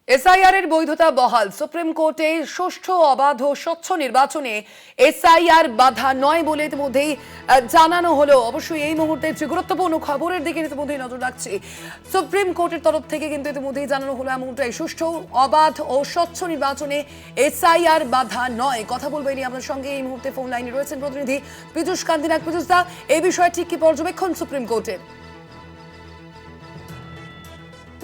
SIR এর বৈধতা বহাল। সুপ্রিম কোর্টে সুষ্ঠু অবাধ ও স্বচ্ছ নির্বাচনে এসআইআর বাধা নয় বলে ইতিমধ্যেই জানানো হলো। অবশ্যই এই মুহূর্তে যে গুরুত্বপূর্ণ খবরের দিকে ইতিমধ্যেই নজর রাখছি। সুপ্রিম কোর্টের তরফ থেকে কিন্তু ইতিমধ্যেই জানানো হলো এমনটাই, সুষ্ঠু অবাধ ও স্বচ্ছ নির্বাচনে এসআইআর বাধা নয়। কথা বলবো এই নিয়ে আপনার সঙ্গে এই মুহূর্তে ফোন লাইনে রয়েছেন প্রতিনিধি পীযূষ কান্তি নাগ। পীযূষ দা, এই বিষয়ে ঠিক কি পর্যবেক্ষণ সুপ্রিম কোর্টের?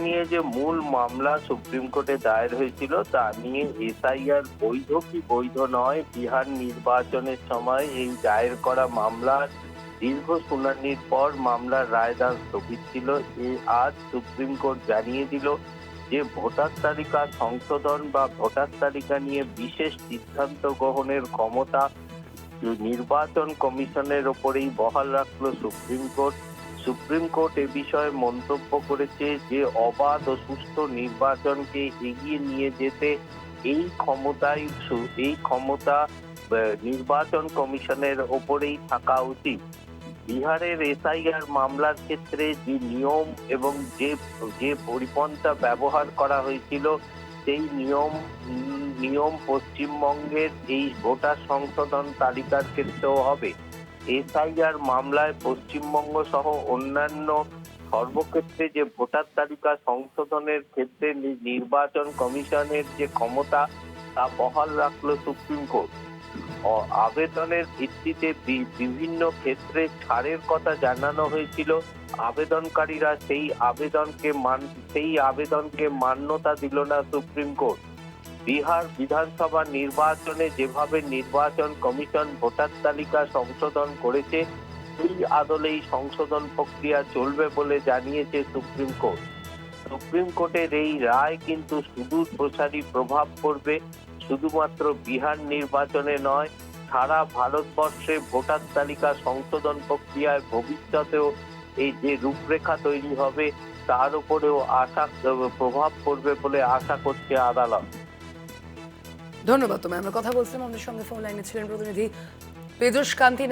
নিয়ে যে মূল মামলা সুপ্রিম কোর্টে দায়ের হয়েছিল তা নিয়ে এসআইআর বৈধ কি বৈধ নয়, বিহার নির্বাচনের সময় এই দায়ের করা মামলার দীর্ঘ শুনানির পর মামলার রায়দান স্থগিত ছিল। আজ সুপ্রিম কোর্ট জানিয়ে দিল যে ভোটার তালিকা সংশোধন বা ভোটার তালিকা নিয়ে বিশেষ সিদ্ধান্ত গ্রহণের ক্ষমতা নির্বাচন কমিশনের ওপরেই বহাল রাখলো সুপ্রিম কোর্ট। সুপ্রিম কোর্ট এ বিষয়ে মন্তব্য করেছে যে অবাধ ও সুষ্ঠু নির্বাচনকে এগিয়ে নিয়ে যেতে এই ক্ষমতা নির্বাচন কমিশনের ওপরেই থাকা উচিত। বিহারের এসআইআর মামলার ক্ষেত্রে যে নিয়ম এবং যে পরিপন্থা ব্যবহার করা হয়েছিল সেই নিয়ম পশ্চিমবঙ্গের এই ভোটার সংশোধন তালিকার ক্ষেত্রেও হবে। এসআইআর মামলায় পশ্চিমবঙ্গ সহ অন্যান্য সর্বক্ষেত্রে যে ভোটার তালিকা সংশোধনের ক্ষেত্রে নির্বাচন কমিশনের যে ক্ষমতা তা বহাল রাখলো সুপ্রিম কোর্ট। আবেদনের ভিত্তিতে বিভিন্ন ক্ষেত্রে ছাড়ের কথা জানানো হয়েছিল। আবেদনকারীরা সেই আবেদনকে মান্যতা দিল না সুপ্রিম কোর্ট। বিহার বিধানসভা নির্বাচনে যেভাবে নির্বাচন কমিশন ভোটার তালিকা সংশোধন করেছে সেই আদলেই সংশোধন প্রক্রিয়া চলবে বলে জানিয়েছে সুপ্রিম কোর্ট। সুপ্রিম কোর্টের এই রায় কিন্তু সুদূর প্রসারী প্রভাব পড়বে শুধুমাত্র বিহার নির্বাচনে নয়, সারা ভারতবর্ষে ভোটার তালিকা সংশোধন প্রক্রিয়ায় ভবিষ্যতেও এই যে রূপরেখা তৈরি হবে তার উপরেও প্রভাব পড়বে বলে আশা করছে আদালত। ধন্যবাদ তোমায়। আমরা কথা বলছিলাম, আমাদের সঙ্গে ফোন লাইনে ছিলেন প্রতিনিধি পীযূষ কান্তি নাগ।